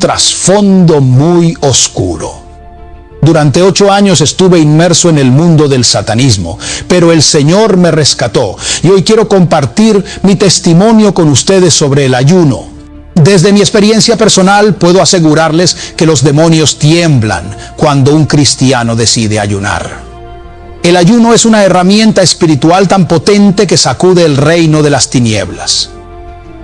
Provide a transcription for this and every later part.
trasfondo muy oscuro. Durante 8 años estuve inmerso en el mundo del satanismo, pero el Señor me rescató y hoy quiero compartir mi testimonio con ustedes sobre el ayuno. Desde mi experiencia personal puedo asegurarles que los demonios tiemblan cuando un cristiano decide ayunar. El ayuno es una herramienta espiritual tan potente que sacude el reino de las tinieblas.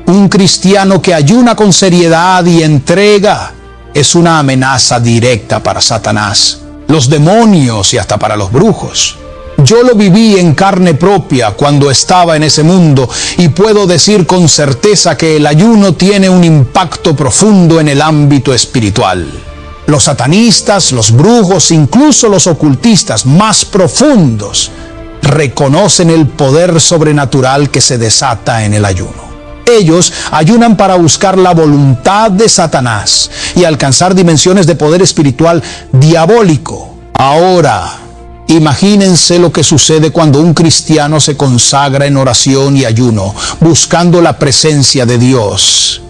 Un cristiano que ayuna con seriedad y entrega es una amenaza directa para Satanás, los demonios y hasta para los brujos. Yo lo viví en carne propia cuando estaba en ese mundo y puedo decir con certeza que el ayuno tiene un impacto profundo en el ámbito espiritual. Los satanistas, los brujos, incluso los ocultistas más profundos reconocen el poder sobrenatural que se desata en el ayuno. Ellos ayunan para buscar la voluntad de Satanás y alcanzar dimensiones de poder espiritual diabólico. Ahora, imagínense lo que sucede cuando un cristiano se consagra en oración y ayuno, buscando la presencia de Dios.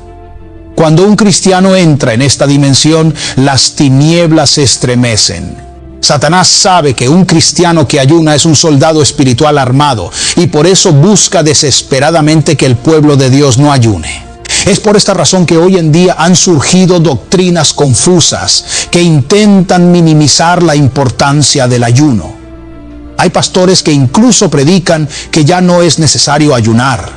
Cuando un cristiano entra en esta dimensión, las tinieblas se estremecen. Satanás sabe que un cristiano que ayuna es un soldado espiritual armado y por eso busca desesperadamente que el pueblo de Dios no ayune. Es por esta razón que hoy en día han surgido doctrinas confusas que intentan minimizar la importancia del ayuno. Hay pastores que incluso predican que ya no es necesario ayunar,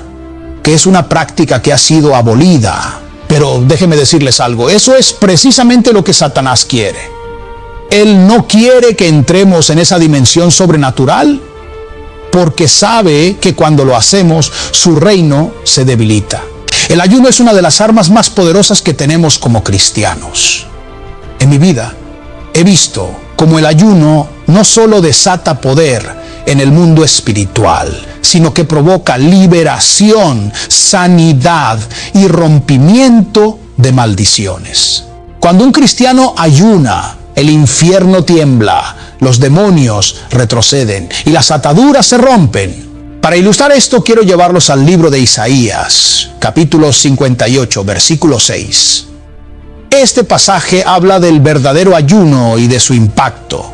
que es una práctica que ha sido abolida. Pero déjenme decirles algo, eso es precisamente lo que Satanás quiere. Él no quiere que entremos en esa dimensión sobrenatural porque sabe que cuando lo hacemos, su reino se debilita. El ayuno es una de las armas más poderosas que tenemos como cristianos. En mi vida he visto cómo el ayuno no solo desata poder en el mundo espiritual, sino que provoca liberación, sanidad y rompimiento de maldiciones. Cuando un cristiano ayuna, el infierno tiembla, los demonios retroceden y las ataduras se rompen. Para ilustrar esto, quiero llevarlos al libro de Isaías, capítulo 58, versículo 6. Este pasaje habla del verdadero ayuno y de su impacto.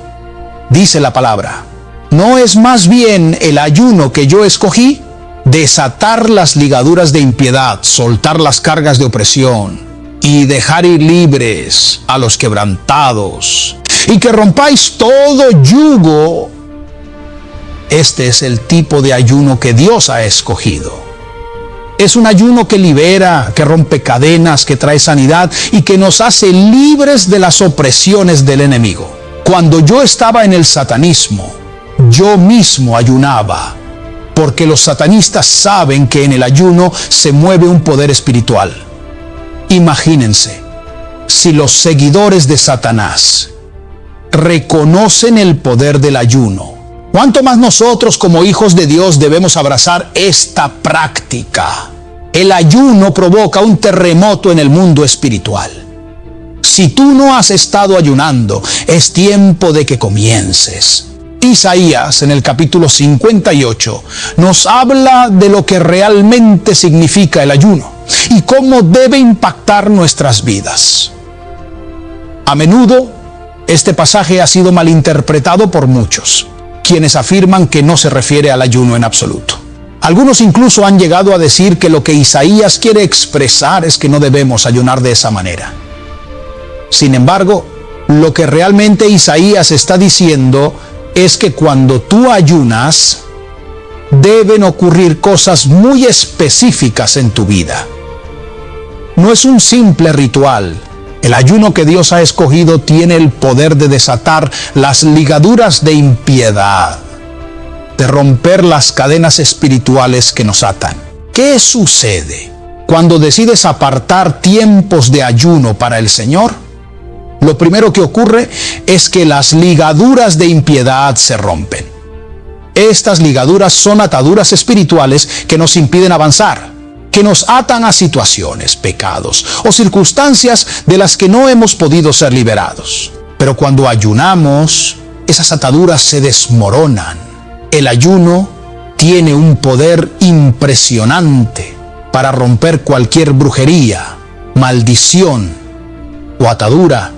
Dice la palabra: ¿no es más bien el ayuno que yo escogí? Desatar las ligaduras de impiedad, soltar las cargas de opresión y dejar ir libres a los quebrantados, y que rompáis todo yugo. Este es el tipo de ayuno que Dios ha escogido. Es un ayuno que libera, que rompe cadenas, que trae sanidad y que nos hace libres de las opresiones del enemigo. Cuando yo estaba en el satanismo, yo mismo ayunaba, porque los satanistas saben que en el ayuno se mueve un poder espiritual. Imagínense, si los seguidores de Satanás reconocen el poder del ayuno, ¿cuánto más nosotros como hijos de Dios debemos abrazar esta práctica? El ayuno provoca un terremoto en el mundo espiritual. Si tú no has estado ayunando, es tiempo de que comiences. Isaías, en el capítulo 58, nos habla de lo que realmente significa el ayuno y cómo debe impactar nuestras vidas. A menudo, este pasaje ha sido malinterpretado por muchos, quienes afirman que no se refiere al ayuno en absoluto. Algunos incluso han llegado a decir que lo que Isaías quiere expresar es que no debemos ayunar de esa manera. Sin embargo, lo que realmente Isaías está diciendo es que cuando tú ayunas, deben ocurrir cosas muy específicas en tu vida. No es un simple ritual. El ayuno que Dios ha escogido tiene el poder de desatar las ligaduras de impiedad, de romper las cadenas espirituales que nos atan. ¿Qué sucede cuando decides apartar tiempos de ayuno para el Señor? Lo primero que ocurre es que las ligaduras de impiedad se rompen. Estas ligaduras son ataduras espirituales que nos impiden avanzar, que nos atan a situaciones, pecados o circunstancias de las que no hemos podido ser liberados. Pero cuando ayunamos, esas ataduras se desmoronan. El ayuno tiene un poder impresionante para romper cualquier brujería, maldición o atadura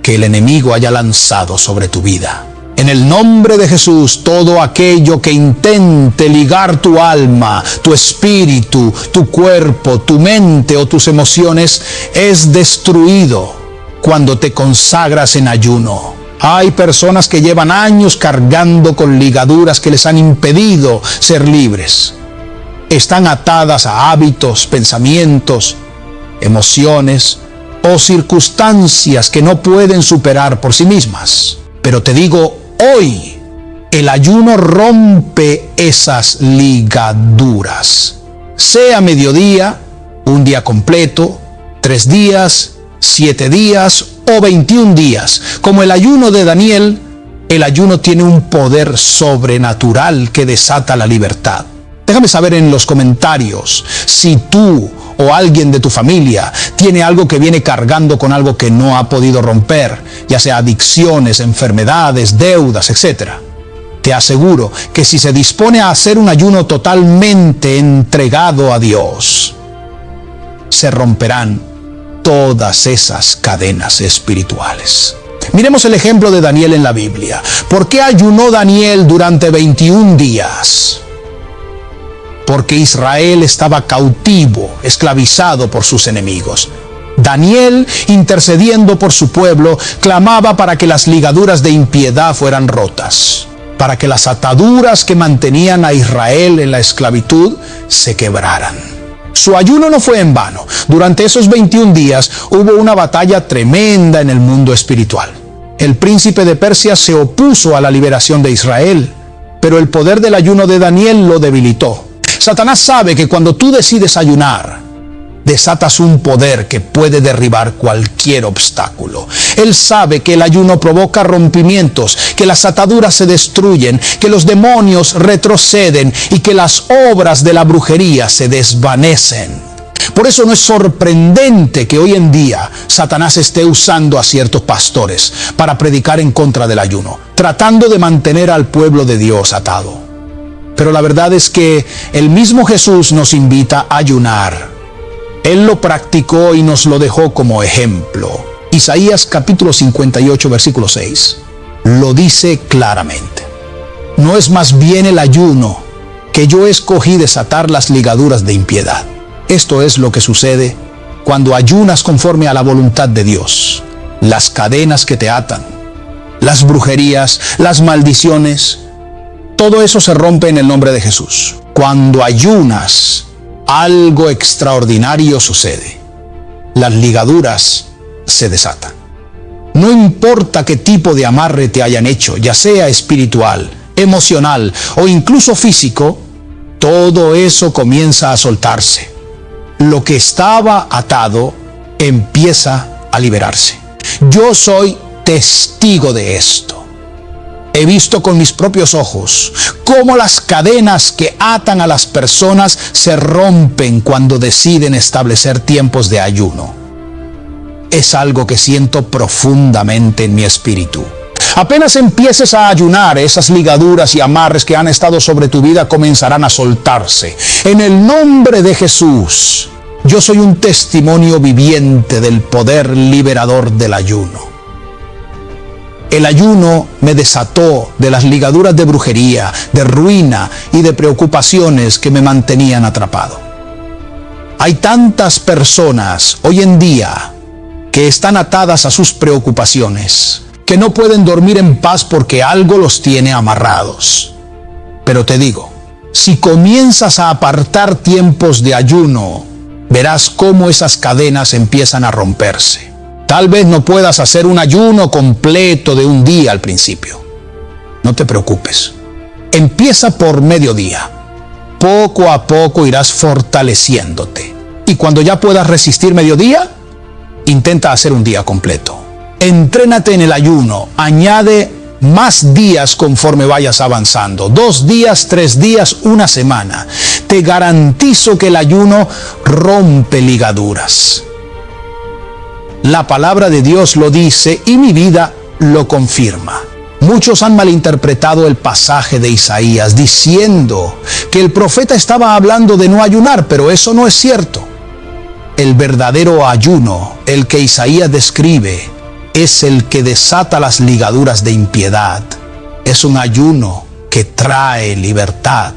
que el enemigo haya lanzado sobre tu vida. En el nombre de Jesús, todo aquello que intente ligar tu alma, tu espíritu, tu cuerpo, tu mente o tus emociones es destruido cuando te consagras en ayuno. Hay personas que llevan años cargando con ligaduras que les han impedido ser libres. Están atadas a hábitos, pensamientos, emociones o circunstancias que no pueden superar por sí mismas. Pero te digo, hoy el ayuno rompe esas ligaduras. Sea mediodía, un día completo, 3 días, 7 días o 21 días. Como el ayuno de Daniel, el ayuno tiene un poder sobrenatural que desata la libertad. Déjame saber en los comentarios si tú o alguien de tu familia tiene algo que viene cargando con algo que no ha podido romper, ya sea adicciones, enfermedades, deudas, etc. Te aseguro que si se dispone a hacer un ayuno totalmente entregado a Dios, se romperán todas esas cadenas espirituales. Miremos el ejemplo de Daniel en la Biblia. ¿Por qué ayunó Daniel durante 21 días? Porque Israel estaba cautivo, esclavizado por sus enemigos. Daniel, intercediendo por su pueblo, clamaba para que las ligaduras de impiedad fueran rotas, para que las ataduras que mantenían a Israel en la esclavitud se quebraran. Su ayuno no fue en vano. Durante esos 21 días hubo una batalla tremenda en el mundo espiritual. El príncipe de Persia se opuso a la liberación de Israel, pero el poder del ayuno de Daniel lo debilitó. Satanás sabe que cuando tú decides ayunar, desatas un poder que puede derribar cualquier obstáculo. Él sabe que el ayuno provoca rompimientos, que las ataduras se destruyen, que los demonios retroceden y que las obras de la brujería se desvanecen. Por eso no es sorprendente que hoy en día Satanás esté usando a ciertos pastores para predicar en contra del ayuno, tratando de mantener al pueblo de Dios atado. Pero la verdad es que el mismo Jesús nos invita a ayunar. Él lo practicó y nos lo dejó como ejemplo. Isaías capítulo 58, versículo 6, lo dice claramente. No es más bien el ayuno que yo escogí desatar las ligaduras de impiedad. Esto es lo que sucede cuando ayunas conforme a la voluntad de Dios. Las cadenas que te atan, las brujerías, las maldiciones, todo eso se rompe en el nombre de Jesús. Cuando ayunas, algo extraordinario sucede. Las ligaduras se desatan. No importa qué tipo de amarre te hayan hecho, ya sea espiritual, emocional o incluso físico, todo eso comienza a soltarse. Lo que estaba atado empieza a liberarse. Yo soy testigo de esto. He visto con mis propios ojos cómo las cadenas que atan a las personas se rompen cuando deciden establecer tiempos de ayuno. Es algo que siento profundamente en mi espíritu. Apenas empieces a ayunar, esas ligaduras y amarres que han estado sobre tu vida comenzarán a soltarse. En el nombre de Jesús, yo soy un testimonio viviente del poder liberador del ayuno. El ayuno me desató de las ligaduras de brujería, de ruina y de preocupaciones que me mantenían atrapado. Hay tantas personas hoy en día que están atadas a sus preocupaciones, que no pueden dormir en paz porque algo los tiene amarrados. Pero te digo, si comienzas a apartar tiempos de ayuno, verás cómo esas cadenas empiezan a romperse. Tal vez no puedas hacer un ayuno completo de un día al principio. No te preocupes. Empieza por mediodía. Poco a poco irás fortaleciéndote. Y cuando ya puedas resistir mediodía, intenta hacer un día completo. Entrénate en el ayuno. Añade más días conforme vayas avanzando. 2 días, 3 días, 1 semana. Te garantizo que el ayuno rompe ligaduras. La palabra de Dios lo dice y mi vida lo confirma. Muchos han malinterpretado el pasaje de Isaías diciendo que el profeta estaba hablando de no ayunar, pero eso no es cierto. El verdadero ayuno, el que Isaías describe, es el que desata las ligaduras de impiedad. Es un ayuno que trae libertad.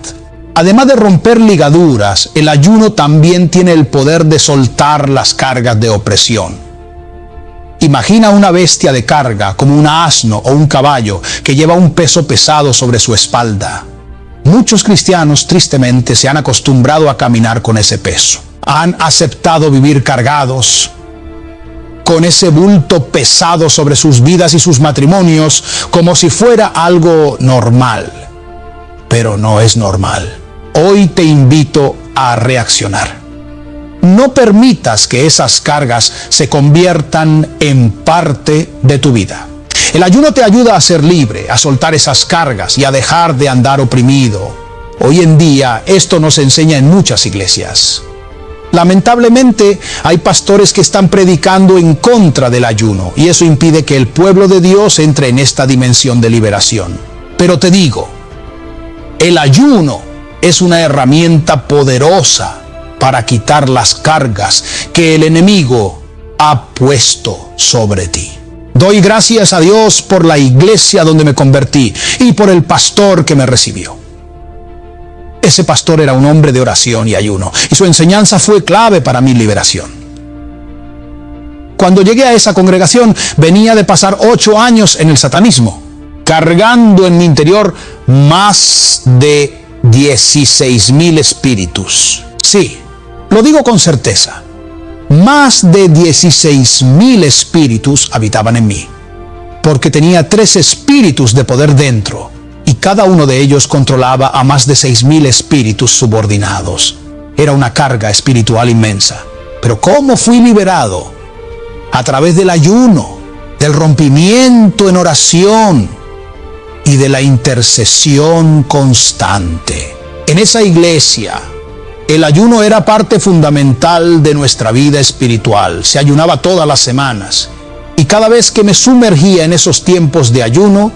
Además de romper ligaduras, el ayuno también tiene el poder de soltar las cargas de opresión. Imagina una bestia de carga, como un asno o un caballo, que lleva un peso pesado sobre su espalda. Muchos cristianos, tristemente, se han acostumbrado a caminar con ese peso. Han aceptado vivir cargados, con ese bulto pesado sobre sus vidas y sus matrimonios, como si fuera algo normal. Pero no es normal. Hoy te invito a reaccionar. No permitas que esas cargas se conviertan en parte de tu vida. El ayuno te ayuda a ser libre, a soltar esas cargas y a dejar de andar oprimido. Hoy en día esto nos enseña en muchas iglesias. Lamentablemente hay pastores que están predicando en contra del ayuno y eso impide que el pueblo de Dios entre en esta dimensión de liberación. Pero te digo, el ayuno es una herramienta poderosa para quitar las cargas que el enemigo ha puesto sobre ti. Doy gracias a Dios por la iglesia donde me convertí y por el pastor que me recibió. Ese pastor era un hombre de oración y ayuno, y su enseñanza fue clave para mi liberación. Cuando llegué a esa congregación, venía de pasar 8 años en el satanismo, cargando en mi interior más de 16,000 espíritus. Sí, lo digo con certeza. Más de 16,000 espíritus habitaban en mí, porque tenía 3 espíritus de poder dentro, y cada uno de ellos controlaba a más de 6,000 espíritus subordinados. Era una carga espiritual inmensa. Pero ¿cómo fui liberado? A través del ayuno, del rompimiento en oración y de la intercesión constante. En esa iglesia, el ayuno era parte fundamental de nuestra vida espiritual. Se ayunaba todas las semanas. Y cada vez que me sumergía en esos tiempos de ayuno,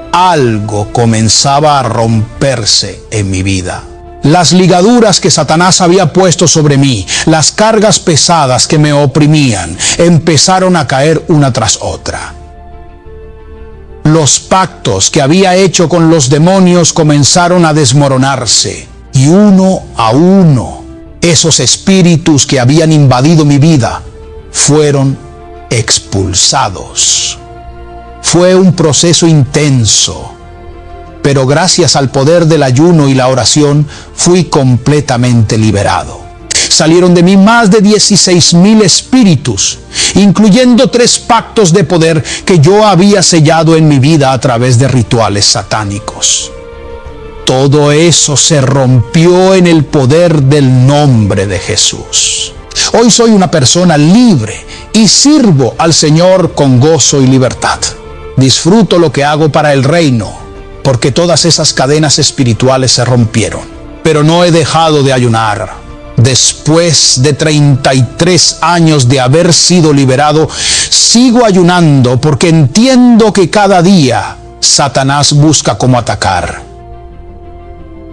algo comenzaba a romperse en mi vida. Las ligaduras que Satanás había puesto sobre mí, las cargas pesadas que me oprimían, empezaron a caer una tras otra. Los pactos que había hecho con los demonios comenzaron a desmoronarse, y uno a uno, esos espíritus que habían invadido mi vida fueron expulsados. Fue un proceso intenso, pero gracias al poder del ayuno y la oración fui completamente liberado. Salieron de mí más de 16,000 espíritus, incluyendo 3 pactos de poder que yo había sellado en mi vida a través de rituales satánicos. Todo eso se rompió en el poder del nombre de Jesús. Hoy soy una persona libre y sirvo al Señor con gozo y libertad. Disfruto lo que hago para el reino, porque todas esas cadenas espirituales se rompieron. Pero no he dejado de ayunar. Después de 33 años de haber sido liberado, sigo ayunando porque entiendo que cada día Satanás busca cómo atacar.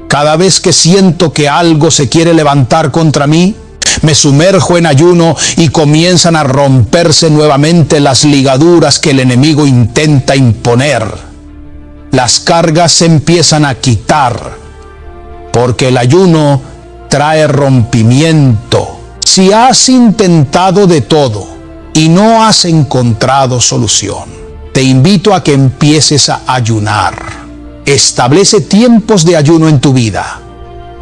Cada vez que siento que algo se quiere levantar contra mí, me sumerjo en ayuno y comienzan a romperse nuevamente las ligaduras que el enemigo intenta imponer. Las cargas se empiezan a quitar, porque el ayuno trae rompimiento. Si has intentado de todo y no has encontrado solución, te invito a que empieces a ayunar. Establece tiempos de ayuno en tu vida.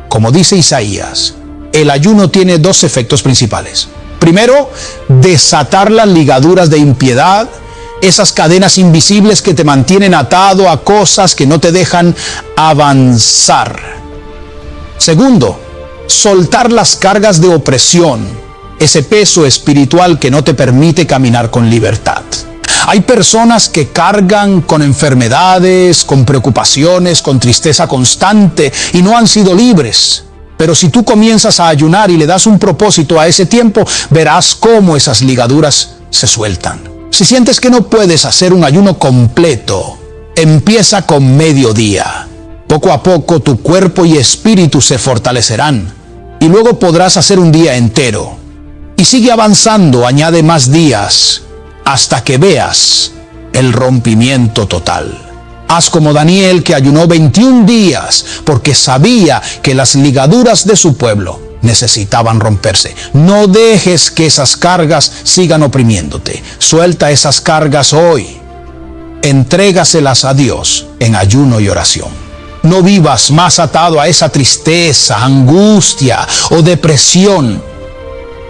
Como dice Isaías, el ayuno tiene 2 efectos principales. Primero, desatar las ligaduras de impiedad, esas cadenas invisibles que te mantienen atado a cosas que no te dejan avanzar. Segundo, soltar las cargas de opresión, ese peso espiritual que no te permite caminar con libertad. Hay personas que cargan con enfermedades, con preocupaciones, con tristeza constante y no han sido libres. Pero si tú comienzas a ayunar y le das un propósito a ese tiempo, verás cómo esas ligaduras se sueltan. Si sientes que no puedes hacer un ayuno completo, empieza con mediodía. Poco a poco tu cuerpo y espíritu se fortalecerán y luego podrás hacer un día entero. Y sigue avanzando, añade más días, hasta que veas el rompimiento total. Haz como Daniel, que ayunó 21 días, porque sabía que las ligaduras de su pueblo necesitaban romperse. No dejes que esas cargas sigan oprimiéndote. Suelta esas cargas hoy. Entrégaselas a Dios en ayuno y oración. No vivas más atado a esa tristeza, angustia o depresión.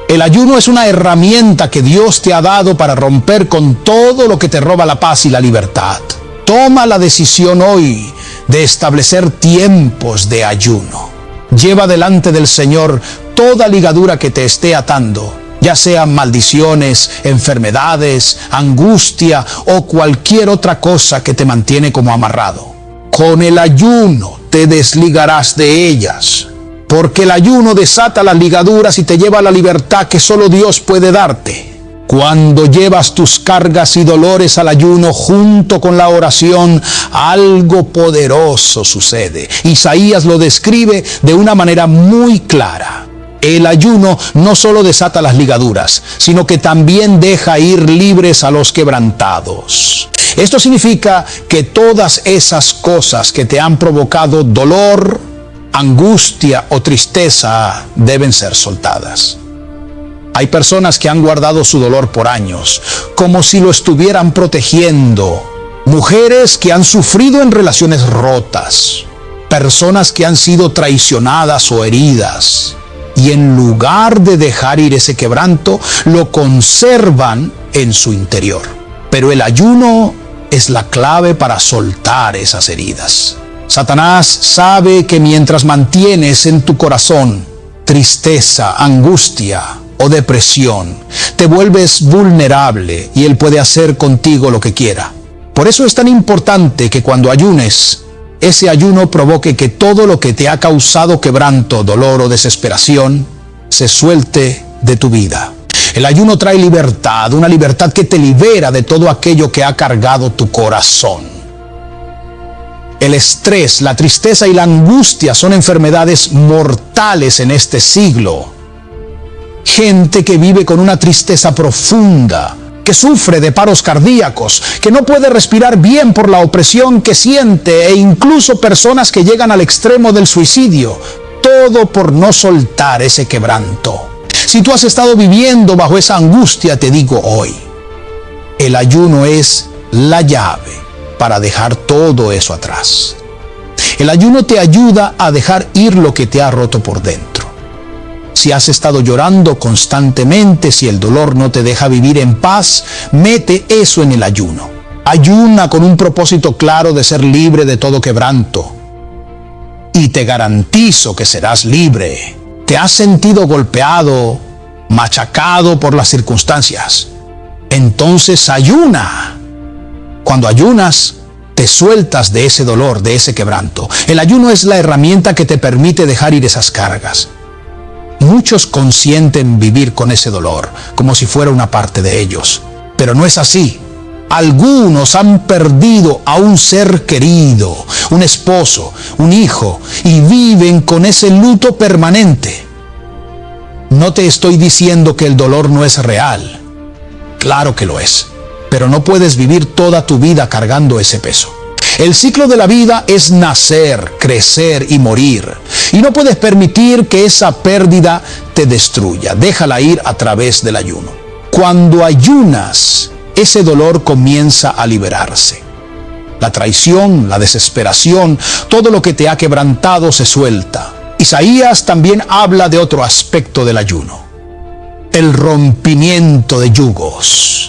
El ayuno es una herramienta que Dios te ha dado para romper con todo lo que te roba la paz y la libertad. Toma la decisión hoy de establecer tiempos de ayuno. Lleva delante del Señor toda ligadura que te esté atando, ya sean maldiciones, enfermedades, angustia o cualquier otra cosa que te mantiene como amarrado. Con el ayuno te desligarás de ellas, porque el ayuno desata las ligaduras y te lleva a la libertad que solo Dios puede darte. Cuando llevas tus cargas y dolores al ayuno junto con la oración, algo poderoso sucede. Isaías lo describe de una manera muy clara. El ayuno no solo desata las ligaduras, sino que también deja ir libres a los quebrantados. Esto significa que todas esas cosas que te han provocado dolor, angustia o tristeza deben ser soltadas. Hay personas que han guardado su dolor por años, como si lo estuvieran protegiendo. Mujeres que han sufrido en relaciones rotas. Personas que han sido traicionadas o heridas. Y en lugar de dejar ir ese quebranto, lo conservan en su interior. Pero el ayuno es la clave para soltar esas heridas. Satanás sabe que mientras mantienes en tu corazón tristeza, angustia o depresión, te vuelves vulnerable y él puede hacer contigo lo que quiera. Por eso es tan importante que cuando ayunes, ese ayuno provoque que todo lo que te ha causado quebranto, dolor o desesperación se suelte de tu vida. El ayuno trae libertad, una libertad que te libera de todo aquello que ha cargado tu corazón. El estrés, la tristeza y la angustia son enfermedades mortales en este siglo. Gente que vive con una tristeza profunda, que sufre de paros cardíacos, que no puede respirar bien por la opresión que siente, e incluso personas que llegan al extremo del suicidio, todo por no soltar ese quebranto. Si tú has estado viviendo bajo esa angustia, te digo hoy, el ayuno es la llave para dejar todo eso atrás. El ayuno te ayuda a dejar ir lo que te ha roto por dentro. Si has estado llorando constantemente, si el dolor no te deja vivir en paz, mete eso en el ayuno. Ayuna con un propósito claro de ser libre de todo quebranto. Y te garantizo que serás libre. ¿Te has sentido golpeado, machacado por las circunstancias? Entonces ayuna. Cuando ayunas, te sueltas de ese dolor, de ese quebranto. El ayuno es la herramienta que te permite dejar ir esas cargas. Muchos consienten vivir con ese dolor, como si fuera una parte de ellos. Pero no es así. Algunos han perdido a un ser querido, un esposo, un hijo, y viven con ese luto permanente. No te estoy diciendo que el dolor no es real. Claro que lo es. Pero no puedes vivir toda tu vida cargando ese peso. El ciclo de la vida es nacer, crecer y morir. Y no puedes permitir que esa pérdida te destruya. Déjala ir a través del ayuno. Cuando ayunas, ese dolor comienza a liberarse. La traición, la desesperación, todo lo que te ha quebrantado se suelta. Isaías también habla de otro aspecto del ayuno: el rompimiento de yugos.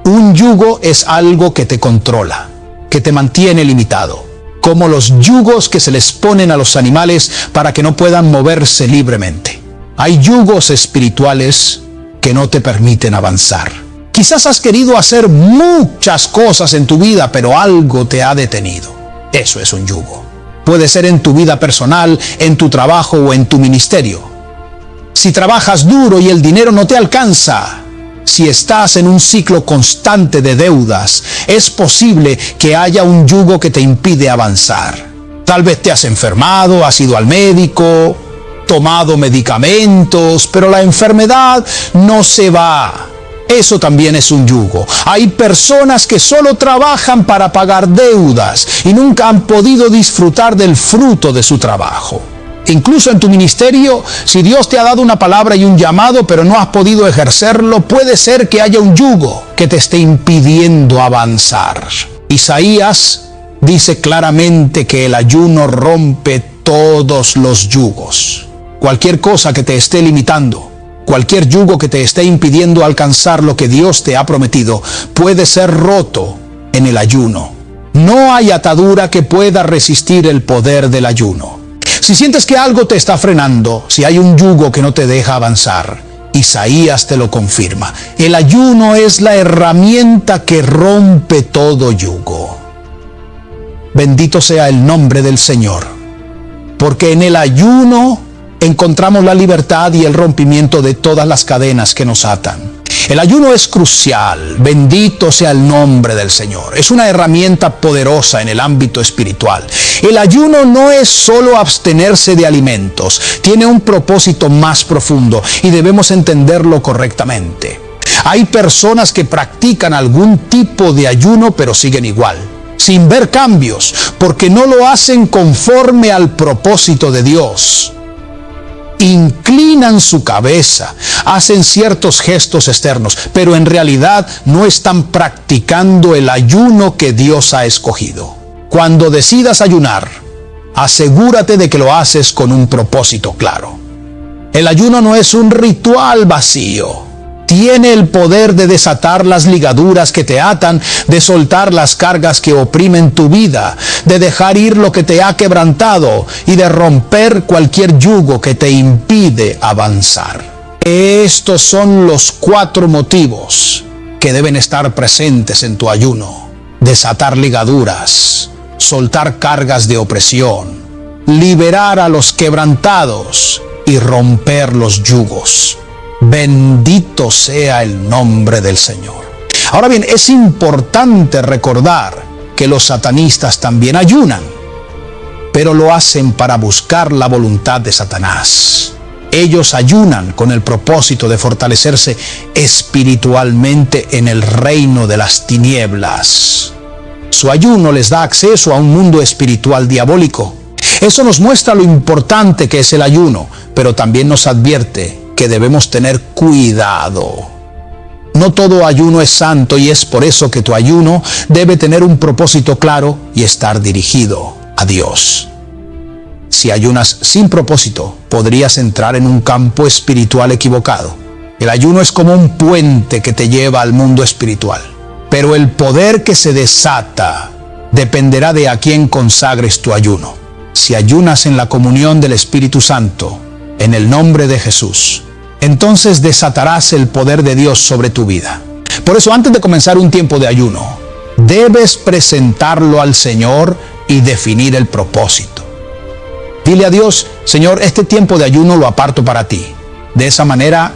Un yugo es algo que te controla, que te mantiene limitado, como los yugos que se les ponen a los animales para que no puedan moverse libremente. Hay yugos espirituales que no te permiten avanzar. Quizás has querido hacer muchas cosas en tu vida, pero algo te ha detenido. Eso es un yugo. Puede ser en tu vida personal, en tu trabajo o en tu ministerio. Si trabajas duro y el dinero no te alcanza, si estás en un ciclo constante de deudas, es posible que haya un yugo que te impide avanzar. Tal vez te has enfermado, has ido al médico, tomado medicamentos, pero la enfermedad no se va. Eso también es un yugo. Hay personas que solo trabajan para pagar deudas y nunca han podido disfrutar del fruto de su trabajo. Incluso en tu ministerio, si Dios te ha dado una palabra y un llamado, pero no has podido ejercerlo, puede ser que haya un yugo que te esté impidiendo avanzar. Isaías dice claramente que el ayuno rompe todos los yugos. Cualquier cosa que te esté limitando, cualquier yugo que te esté impidiendo alcanzar lo que Dios te ha prometido, puede ser roto en el ayuno. No hay atadura que pueda resistir el poder del ayuno. Si sientes que algo te está frenando, si hay un yugo que no te deja avanzar, Isaías te lo confirma. El ayuno es la herramienta que rompe todo yugo. Bendito sea el nombre del Señor, porque en el ayuno encontramos la libertad y el rompimiento de todas las cadenas que nos atan. El ayuno es crucial, bendito sea el nombre del Señor. Es una herramienta poderosa en el ámbito espiritual. El ayuno no es solo abstenerse de alimentos, tiene un propósito más profundo y debemos entenderlo correctamente. Hay personas que practican algún tipo de ayuno pero siguen igual, sin ver cambios, porque no lo hacen conforme al propósito de Dios. Inclinan su cabeza, hacen ciertos gestos externos, pero en realidad no están practicando el ayuno que Dios ha escogido. Cuando decidas ayunar, asegúrate de que lo haces con un propósito claro. El ayuno no es un ritual vacío. Tiene el poder de desatar las ligaduras que te atan, de soltar las cargas que oprimen tu vida, de dejar ir lo que te ha quebrantado y de romper cualquier yugo que te impide avanzar. Estos son los 4 motivos que deben estar presentes en tu ayuno: desatar ligaduras, soltar cargas de opresión, liberar a los quebrantados y romper los yugos. Bendito sea el nombre del Señor. Ahora bien, es importante recordar que los satanistas también ayunan, pero lo hacen para buscar la voluntad de Satanás. Ellos ayunan con el propósito de fortalecerse espiritualmente en el reino de las tinieblas. Su ayuno les da acceso a un mundo espiritual diabólico. Eso nos muestra lo importante que es el ayuno, pero también nos advierte que debemos tener cuidado. No todo ayuno es santo y es por eso que tu ayuno debe tener un propósito claro y estar dirigido a Dios. Si ayunas sin propósito, podrías entrar en un campo espiritual equivocado. El ayuno es como un puente que te lleva al mundo espiritual, pero el poder que se desata dependerá de a quién consagres tu ayuno. Si ayunas en la comunión del Espíritu Santo, en el nombre de Jesús, entonces desatarás el poder de Dios sobre tu vida. Por eso, antes de comenzar un tiempo de ayuno, debes presentarlo al Señor y definir el propósito. Dile a Dios: Señor, este tiempo de ayuno lo aparto para ti. De esa manera,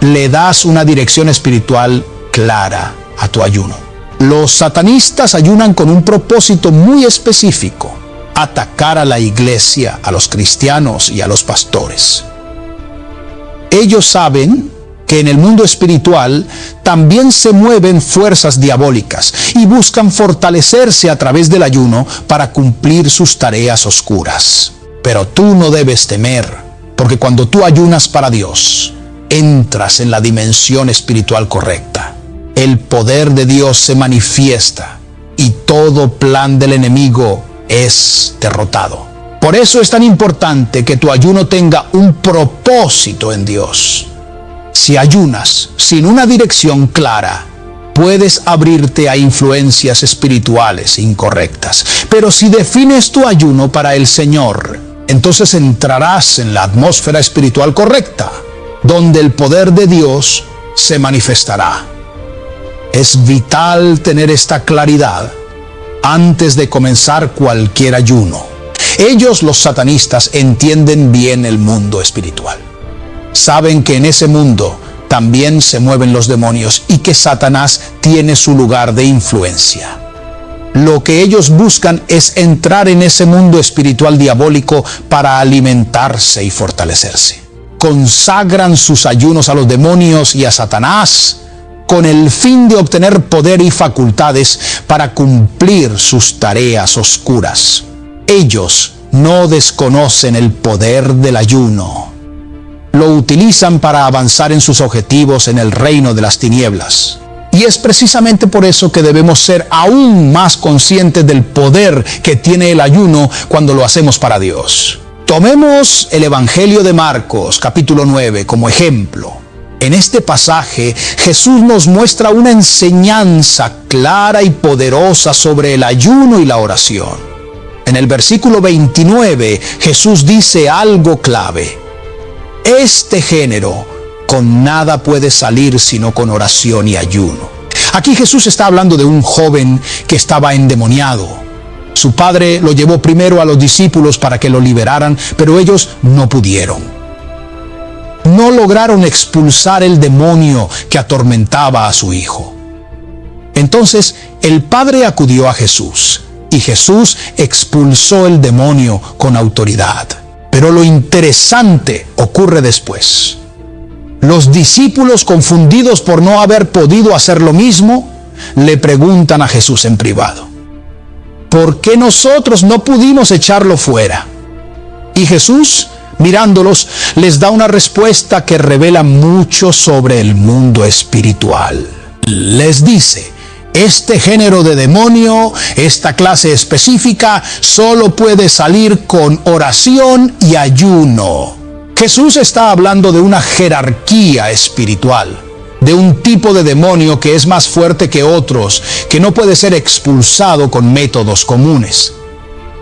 le das una dirección espiritual clara a tu ayuno. Los satanistas ayunan con un propósito muy específico: atacar a la iglesia, a los cristianos y a los pastores. Ellos saben que en el mundo espiritual también se mueven fuerzas diabólicas y buscan fortalecerse a través del ayuno para cumplir sus tareas oscuras. Pero tú no debes temer, porque cuando tú ayunas para Dios, entras en la dimensión espiritual correcta. El poder de Dios se manifiesta y todo plan del enemigo es derrotado. Por eso es tan importante que tu ayuno tenga un propósito en Dios. Si ayunas sin una dirección clara, puedes abrirte a influencias espirituales incorrectas. Pero si defines tu ayuno para el Señor, entonces entrarás en la atmósfera espiritual correcta, donde el poder de Dios se manifestará. Es vital tener esta claridad antes de comenzar cualquier ayuno. Ellos, los satanistas, entienden bien el mundo espiritual. Saben que en ese mundo también se mueven los demonios y que Satanás tiene su lugar de influencia. Lo que ellos buscan es entrar en ese mundo espiritual diabólico para alimentarse y fortalecerse. Consagran sus ayunos a los demonios y a Satanás con el fin de obtener poder y facultades para cumplir sus tareas oscuras. Ellos no desconocen el poder del ayuno. Lo utilizan para avanzar en sus objetivos en el reino de las tinieblas. Y es precisamente por eso que debemos ser aún más conscientes del poder que tiene el ayuno cuando lo hacemos para Dios. Tomemos el Evangelio de Marcos, capítulo 9, como ejemplo. En este pasaje, Jesús nos muestra una enseñanza clara y poderosa sobre el ayuno y la oración. En el versículo 29, Jesús dice algo clave. Este género con nada puede salir sino con oración y ayuno. Aquí Jesús está hablando de un joven que estaba endemoniado. Su padre lo llevó primero a los discípulos para que lo liberaran, pero ellos no pudieron. No lograron expulsar el demonio que atormentaba a su hijo. Entonces el padre acudió a Jesús y Jesús expulsó el demonio con autoridad. Pero lo interesante ocurre después. Los discípulos, confundidos por no haber podido hacer lo mismo, le preguntan a Jesús en privado: ¿por qué nosotros no pudimos echarlo fuera? Y Jesús, mirándolos, les da una respuesta que revela mucho sobre el mundo espiritual. Les dice: este género de demonio, esta clase específica, solo puede salir con oración y ayuno. Jesús está hablando de una jerarquía espiritual, de un tipo de demonio que es más fuerte que otros, que no puede ser expulsado con métodos comunes.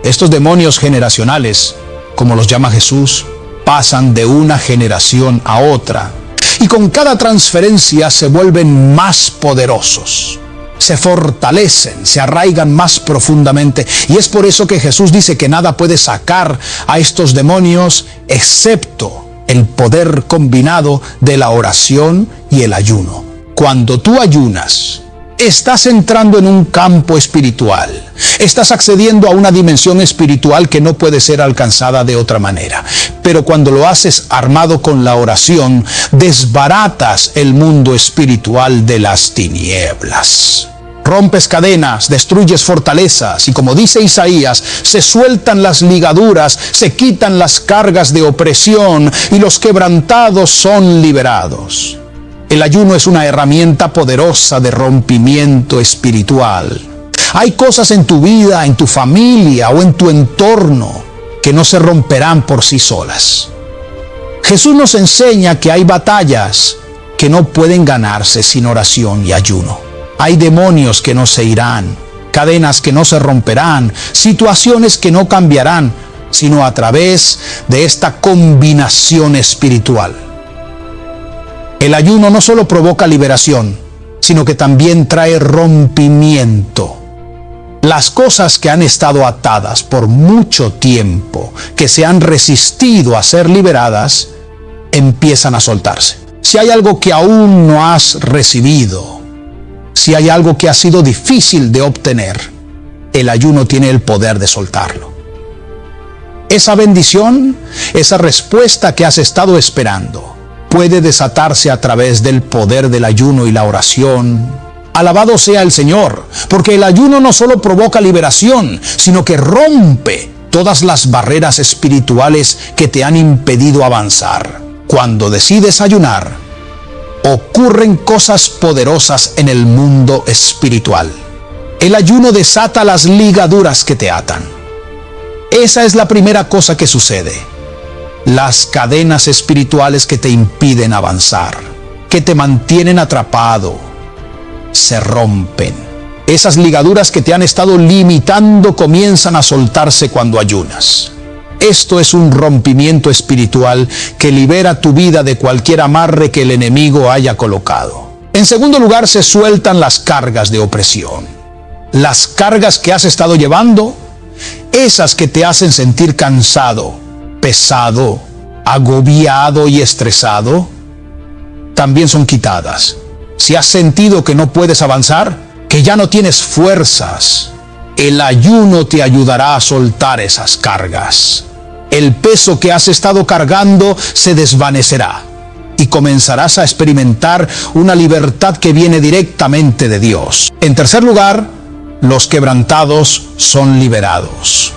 Estos demonios generacionales, como los llama Jesús, pasan de una generación a otra, y con cada transferencia se vuelven más poderosos. Se fortalecen, se arraigan más profundamente, y es por eso que Jesús dice que nada puede sacar a estos demonios excepto el poder combinado de la oración y el ayuno. Cuando tú ayunas, estás entrando en un campo espiritual, estás accediendo a una dimensión espiritual que no puede ser alcanzada de otra manera. Pero cuando lo haces armado con la oración, desbaratas el mundo espiritual de las tinieblas. Rompes cadenas, destruyes fortalezas y, como dice Isaías, se sueltan las ligaduras, se quitan las cargas de opresión y los quebrantados son liberados. El ayuno es una herramienta poderosa de rompimiento espiritual. Hay cosas en tu vida, en tu familia o en tu entorno que no se romperán por sí solas. Jesús nos enseña que hay batallas que no pueden ganarse sin oración y ayuno. Hay demonios que no se irán, cadenas que no se romperán, situaciones que no cambiarán, sino a través de esta combinación espiritual. El ayuno no solo provoca liberación, sino que también trae rompimiento. Las cosas que han estado atadas por mucho tiempo, que se han resistido a ser liberadas, empiezan a soltarse. Si hay algo que aún no has recibido, si hay algo que ha sido difícil de obtener, el ayuno tiene el poder de soltarlo. Esa bendición, esa respuesta que has estado esperando, puede desatarse a través del poder del ayuno y la oración. Alabado sea el Señor, porque el ayuno no solo provoca liberación, sino que rompe todas las barreras espirituales que te han impedido avanzar. Cuando decides ayunar, ocurren cosas poderosas en el mundo espiritual. El ayuno desata las ligaduras que te atan. Esa es la primera cosa que sucede. Las cadenas espirituales que te impiden avanzar, que te mantienen atrapado, se rompen. Esas ligaduras que te han estado limitando comienzan a soltarse cuando ayunas. Esto es un rompimiento espiritual que libera tu vida de cualquier amarre que el enemigo haya colocado. En segundo lugar, se sueltan las cargas de opresión. Las cargas que has estado llevando, esas que te hacen sentir cansado, pesado, agobiado y estresado, también son quitadas. Si has sentido que no puedes avanzar, que ya no tienes fuerzas, El ayuno te ayudará a soltar esas cargas. El peso que has estado cargando se desvanecerá y comenzarás a experimentar una libertad que viene directamente de Dios. En tercer lugar, los quebrantados son liberados.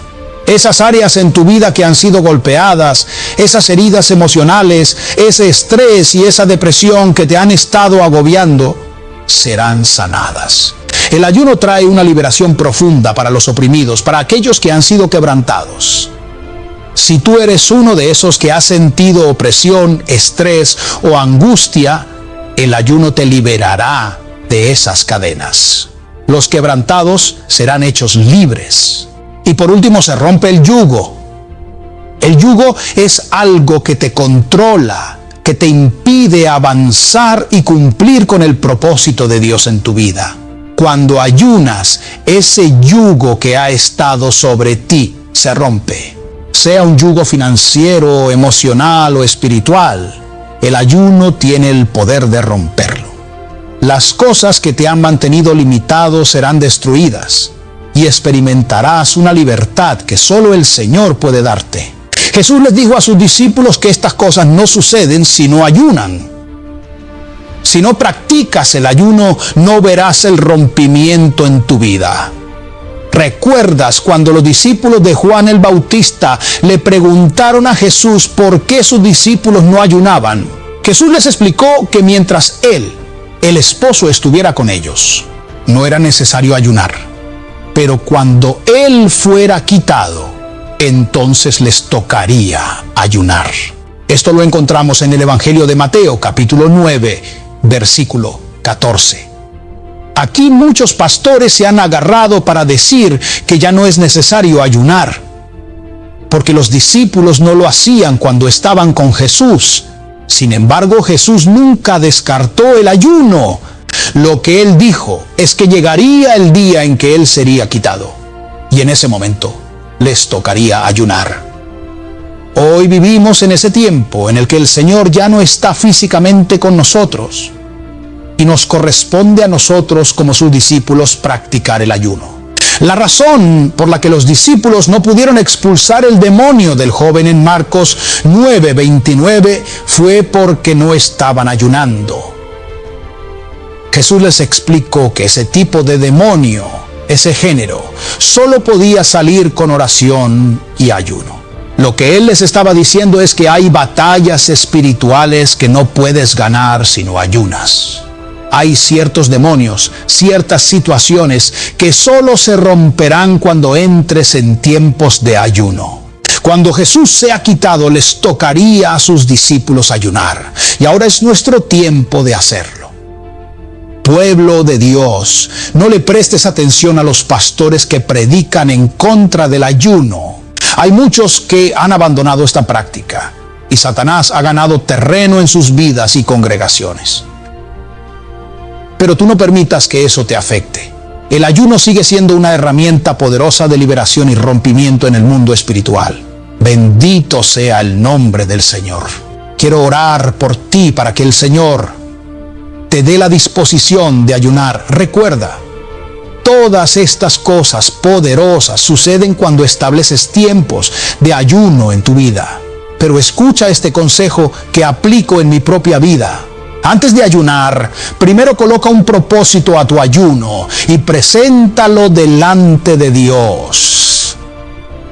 Esas áreas en tu vida que han sido golpeadas, esas heridas emocionales, ese estrés y esa depresión que te han estado agobiando, serán sanadas. El ayuno trae una liberación profunda para los oprimidos, para aquellos que han sido quebrantados. Si tú eres uno de esos que ha sentido opresión, estrés o angustia, el ayuno te liberará de esas cadenas. Los quebrantados serán hechos libres. Y por último se rompe el yugo. El yugo es algo que te controla, que te impide avanzar y cumplir con el propósito de Dios en tu vida. Cuando ayunas, ese yugo que ha estado sobre ti se rompe. Sea un yugo financiero, emocional o espiritual, el ayuno tiene el poder de romperlo. Las cosas que te han mantenido limitado serán destruidas y experimentarás una libertad que solo el Señor puede darte. Jesús les dijo a sus discípulos que estas cosas no suceden si no ayunan. Si no practicas el ayuno, no verás el rompimiento en tu vida. ¿Recuerdas cuando los discípulos de Juan el Bautista le preguntaron a Jesús por qué sus discípulos no ayunaban? Jesús les explicó que mientras él, el esposo, estuviera con ellos, no era necesario ayunar. Pero cuando él fuera quitado, entonces les tocaría ayunar. Esto lo encontramos en el Evangelio de Mateo, capítulo 9, versículo 14. Aquí muchos pastores se han agarrado para decir que ya no es necesario ayunar, porque los discípulos no lo hacían cuando estaban con Jesús. Sin embargo, Jesús nunca descartó el ayuno. Lo que él dijo es que llegaría el día en que él sería quitado, y en ese momento les tocaría ayunar. Hoy vivimos en ese tiempo en el que el Señor ya no está físicamente con nosotros, y nos corresponde a nosotros como sus discípulos practicar el ayuno. La razón por la que los discípulos no pudieron expulsar el demonio del joven en Marcos 9:29 fue porque no estaban ayunando. Jesús les explicó que ese tipo de demonio, ese género, solo podía salir con oración y ayuno. Lo que él les estaba diciendo es que hay batallas espirituales que no puedes ganar si no ayunas. Hay ciertos demonios, ciertas situaciones que solo se romperán cuando entres en tiempos de ayuno. Cuando Jesús sea quitado, les tocaría a sus discípulos ayunar. Y ahora es nuestro tiempo de hacerlo. Pueblo de Dios, no le prestes atención a los pastores que predican en contra del ayuno. Hay muchos que han abandonado esta práctica y Satanás ha ganado terreno en sus vidas y congregaciones. Pero tú no permitas que eso te afecte. El ayuno sigue siendo una herramienta poderosa de liberación y rompimiento en el mundo espiritual. Bendito sea el nombre del Señor. Quiero orar por ti para que el Señor te dé la disposición de ayunar. Recuerda, todas estas cosas poderosas suceden cuando estableces tiempos de ayuno en tu vida. Pero escucha este consejo que aplico en mi propia vida. Antes de ayunar, primero coloca un propósito a tu ayuno y preséntalo delante de Dios.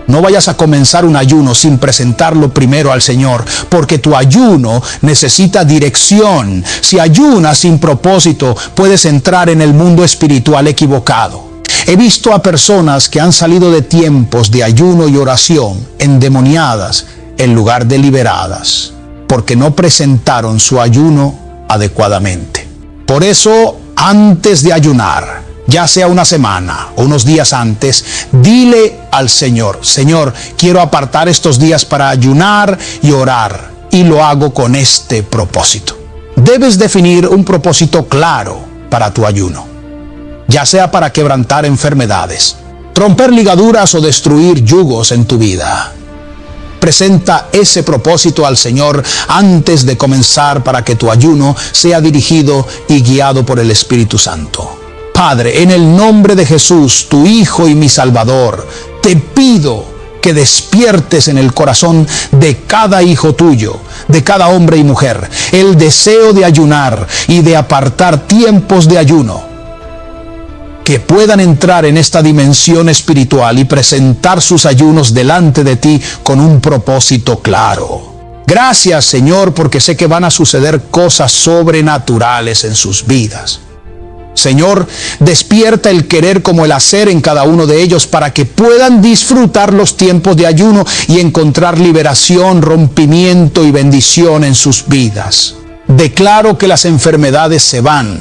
No vayas a comenzar un ayuno sin presentarlo primero al Señor, porque tu ayuno necesita dirección. Si ayunas sin propósito, puedes entrar en el mundo espiritual equivocado. He visto a personas que han salido de tiempos de ayuno y oración endemoniadas en lugar de liberadas, porque no presentaron su ayuno adecuadamente. Por eso, antes de ayunar, ya sea una semana o unos días antes, dile al Señor: Señor, quiero apartar estos días para ayunar y orar, y lo hago con este propósito. Debes definir un propósito claro para tu ayuno, ya sea para quebrantar enfermedades, romper ligaduras o destruir yugos en tu vida. Presenta ese propósito al Señor antes de comenzar para que tu ayuno sea dirigido y guiado por el Espíritu Santo. Padre, en el nombre de Jesús, tu Hijo y mi Salvador, te pido que despiertes en el corazón de cada hijo tuyo, de cada hombre y mujer, el deseo de ayunar y de apartar tiempos de ayuno, que puedan entrar en esta dimensión espiritual y presentar sus ayunos delante de ti con un propósito claro. Gracias, Señor, porque sé que van a suceder cosas sobrenaturales en sus vidas. Señor, despierta el querer como el hacer en cada uno de ellos para que puedan disfrutar los tiempos de ayuno y encontrar liberación, rompimiento y bendición en sus vidas. Declaro que las enfermedades se van,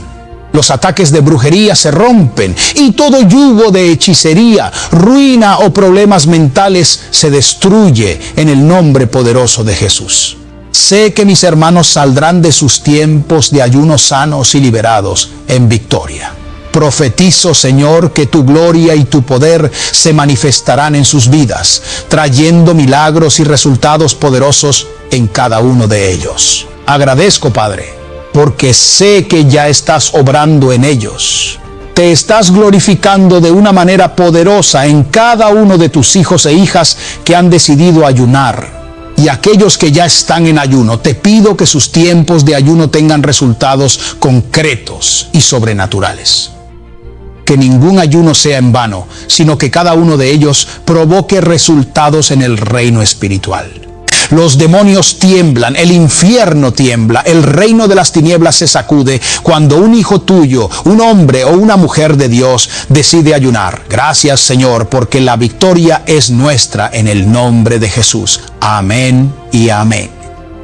los ataques de brujería se rompen y todo yugo de hechicería, ruina o problemas mentales se destruye en el nombre poderoso de Jesús. Sé que mis hermanos saldrán de sus tiempos de ayuno sanos y liberados en victoria. Profetizo, Señor, que tu gloria y tu poder se manifestarán en sus vidas, trayendo milagros y resultados poderosos en cada uno de ellos. Agradezco, Padre, porque sé que ya estás obrando en ellos. Te estás glorificando de una manera poderosa en cada uno de tus hijos e hijas que han decidido ayunar. Y aquellos que ya están en ayuno, te pido que sus tiempos de ayuno tengan resultados concretos y sobrenaturales. Que ningún ayuno sea en vano, sino que cada uno de ellos provoque resultados en el reino espiritual. Los demonios tiemblan, el infierno tiembla, el reino de las tinieblas se sacude cuando un hijo tuyo, un hombre o una mujer de Dios decide ayunar. Gracias, Señor, porque la victoria es nuestra en el nombre de Jesús. Amén y amén.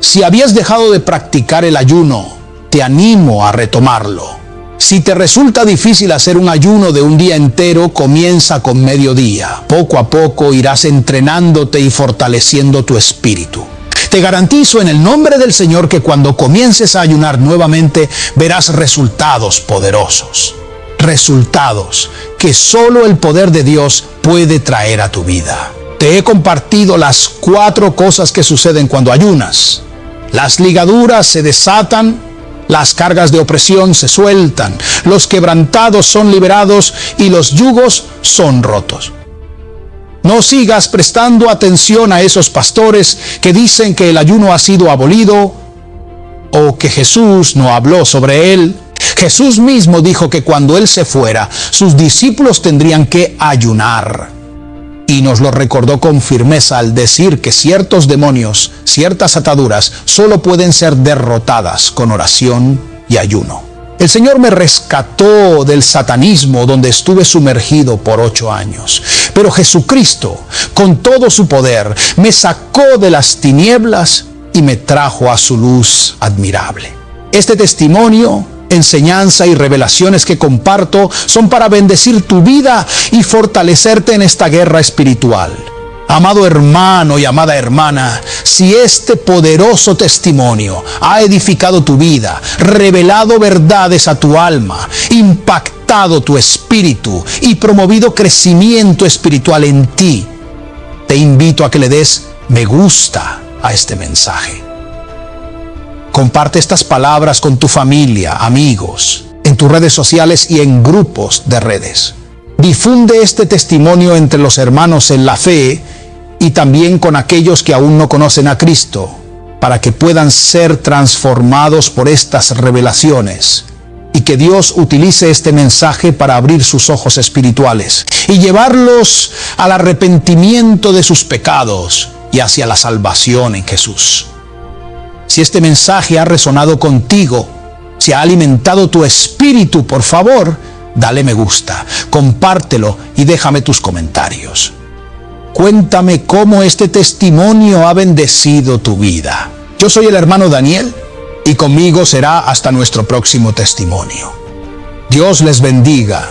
Si habías dejado de practicar el ayuno, te animo a retomarlo. Si te resulta difícil hacer un ayuno de un día entero, comienza con mediodía. Poco a poco irás entrenándote y fortaleciendo tu espíritu. Te garantizo en el nombre del Señor que cuando comiences a ayunar nuevamente, verás resultados poderosos. Resultados que solo el poder de Dios puede traer a tu vida. Te he compartido las 4 cosas que suceden cuando ayunas. Las ligaduras se desatan, las cargas de opresión se sueltan, los quebrantados son liberados y los yugos son rotos. No sigas prestando atención a esos pastores que dicen que el ayuno ha sido abolido o que Jesús no habló sobre él. Jesús mismo dijo que cuando él se fuera, sus discípulos tendrían que ayunar. Y nos lo recordó con firmeza al decir que ciertos demonios, ciertas ataduras, solo pueden ser derrotadas con oración y ayuno. El Señor me rescató del satanismo donde estuve sumergido por 8 años. Pero Jesucristo, con todo su poder, me sacó de las tinieblas y me trajo a su luz admirable. Este testimonio, enseñanza y revelaciones que comparto son para bendecir tu vida y fortalecerte en esta guerra espiritual. Amado hermano y amada hermana, si este poderoso testimonio ha edificado tu vida, revelado verdades a tu alma, impactado tu espíritu y promovido crecimiento espiritual en ti, te invito a que le des me gusta a este mensaje. Comparte estas palabras con tu familia, amigos, en tus redes sociales y en grupos de redes. Difunde este testimonio entre los hermanos en la fe y también con aquellos que aún no conocen a Cristo, para que puedan ser transformados por estas revelaciones y que Dios utilice este mensaje para abrir sus ojos espirituales y llevarlos al arrepentimiento de sus pecados y hacia la salvación en Jesús. Si este mensaje ha resonado contigo, si ha alimentado tu espíritu, por favor, dale me gusta, compártelo y déjame tus comentarios. Cuéntame cómo este testimonio ha bendecido tu vida. Yo soy el hermano Daniel y conmigo será hasta nuestro próximo testimonio. Dios les bendiga.